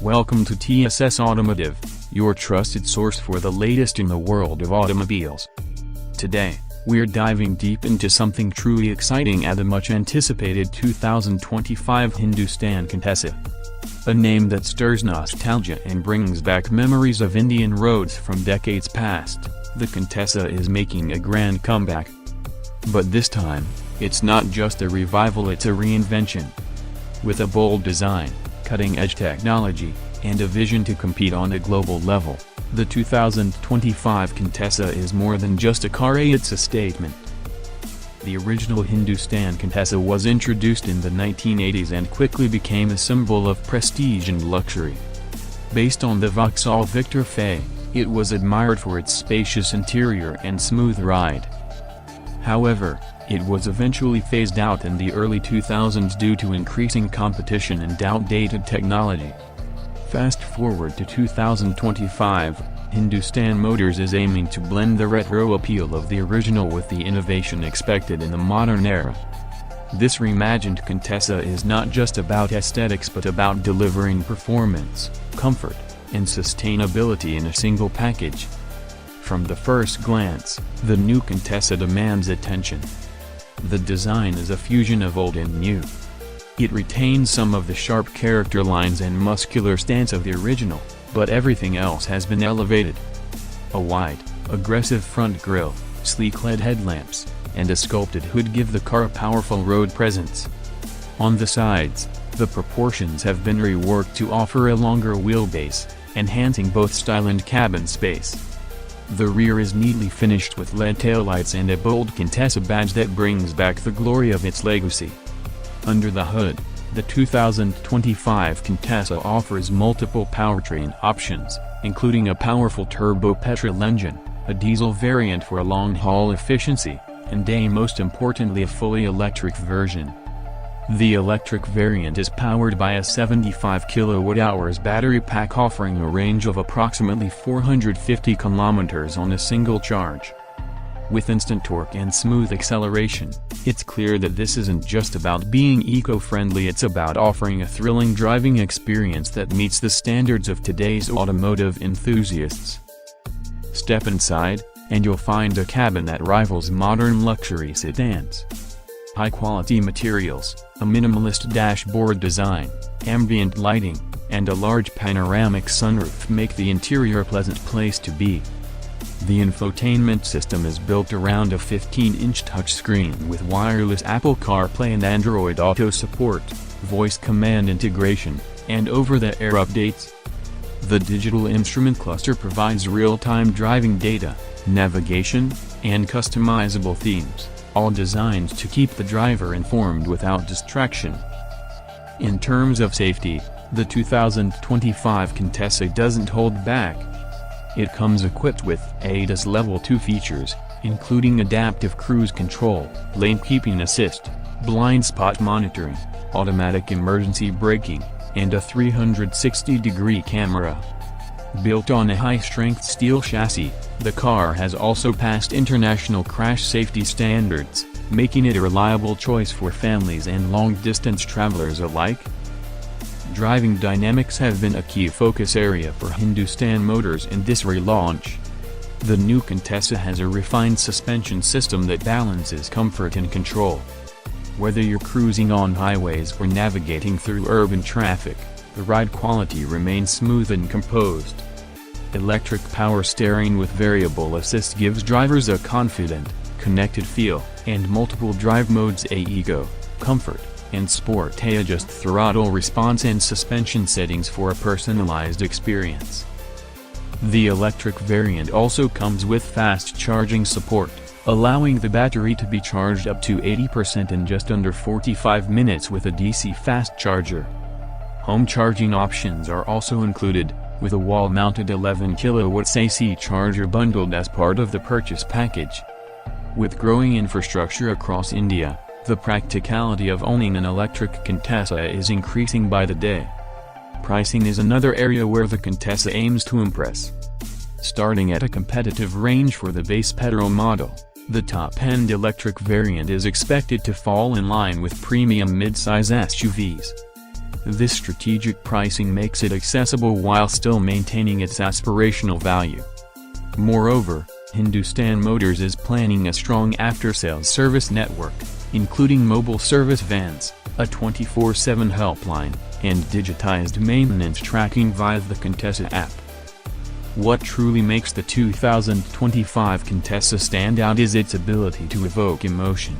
Welcome to TSS Automotive, your trusted source for the latest in the world of automobiles. Today, we're diving deep into something truly exciting at the much-anticipated 2025 Hindustan Contessa. A name that stirs nostalgia and brings back memories of Indian roads from decades past, the Contessa is making a grand comeback. But this time, it's not just a revival, it's a reinvention. With a bold design, cutting-edge technology, and a vision to compete on a global level, the 2025 Contessa is more than just a car, it's a statement. The original Hindustan Contessa was introduced in the 1980s and quickly became a symbol of prestige and luxury. Based on the Vauxhall Victor Fay, it was admired for its spacious interior and smooth ride. However, it was eventually phased out in the early 2000s due to increasing competition and outdated technology. Fast forward to 2025, Hindustan Motors is aiming to blend the retro appeal of the original with the innovation expected in the modern era. This reimagined Contessa is not just about aesthetics but about delivering performance, comfort, and sustainability in a single package. From the first glance, the new Contessa demands attention. The design is a fusion of old and new. It retains some of the sharp character lines and muscular stance of the original, but everything else has been elevated. A wide, aggressive front grille, sleek LED headlamps, and a sculpted hood give the car a powerful road presence. On the sides, the proportions have been reworked to offer a longer wheelbase, enhancing both style and cabin space. The rear is neatly finished with LED taillights and a bold Contessa badge that brings back the glory of its legacy. Under the hood, the 2025 Contessa offers multiple powertrain options, including a powerful turbo petrol engine, a diesel variant for long-haul efficiency, and most importantly a fully electric version. The electric variant is powered by a 75 kWh battery pack offering a range of approximately 450 km on a single charge. With instant torque and smooth acceleration, it's clear that this isn't just about being eco-friendly, it's about offering a thrilling driving experience that meets the standards of today's automotive enthusiasts. Step inside, and you'll find a cabin that rivals modern luxury sedans. High-quality materials, a minimalist dashboard design, ambient lighting, and a large panoramic sunroof make the interior a pleasant place to be. The infotainment system is built around a 15-inch touchscreen with wireless Apple CarPlay and Android Auto support, voice command integration, and over-the-air updates. The digital instrument cluster provides real-time driving data, navigation, and customizable themes, all designed to keep the driver informed without distraction. In terms of safety, the 2025 Contessa doesn't hold back. It comes equipped with ADAS Level 2 features, including adaptive cruise control, lane keeping assist, blind spot monitoring, automatic emergency braking, and a 360-degree camera. Built on a high-strength steel chassis, the car has also passed international crash safety standards, making it a reliable choice for families and long-distance travelers alike. Driving dynamics have been a key focus area for Hindustan Motors in this relaunch. The new Contessa has a refined suspension system that balances comfort and control. Whether you're cruising on highways or navigating through urban traffic, the ride quality remains smooth and composed. Electric power steering with variable assist gives drivers a confident, connected feel, and multiple drive modes: Eco, Comfort, and Sport. Adjust throttle response and suspension settings for a personalized experience. The electric variant also comes with fast charging support, allowing the battery to be charged up to 80% in just under 45 minutes with a DC fast charger. Home charging options are also included, with a wall-mounted 11 kW AC charger bundled as part of the purchase package. With growing infrastructure across India, the practicality of owning an electric Contessa is increasing by the day. Pricing is another area where the Contessa aims to impress. Starting at a competitive range for the base petrol model, the top-end electric variant is expected to fall in line with premium mid-size SUVs. This strategic pricing makes it accessible while still maintaining its aspirational value. Moreover, Hindustan Motors is planning a strong after-sales service network, including mobile service vans, a 24/7 helpline, and digitized maintenance tracking via the Contessa app. What truly makes the 2025 Contessa stand out is its ability to evoke emotion.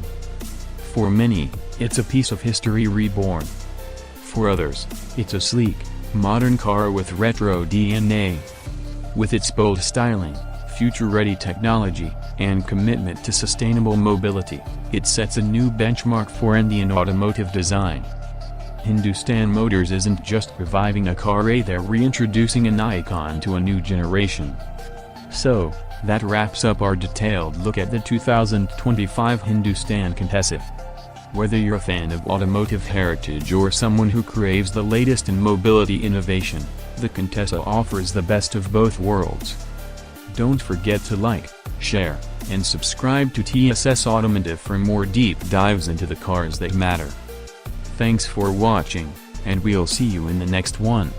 For many, it's a piece of history reborn. For others, it's a sleek, modern car with retro DNA. With its bold styling, future-ready technology, and commitment to sustainable mobility, it sets a new benchmark for Indian automotive design. Hindustan Motors isn't just reviving a car, they're reintroducing an icon to a new generation. So, that wraps up our detailed look at the 2025 Hindustan Contessa. Whether you're a fan of automotive heritage or someone who craves the latest in mobility innovation, the Contessa offers the best of both worlds. Don't forget to like, share, and subscribe to TSS Automotive for more deep dives into the cars that matter. Thanks for watching, and we'll see you in the next one.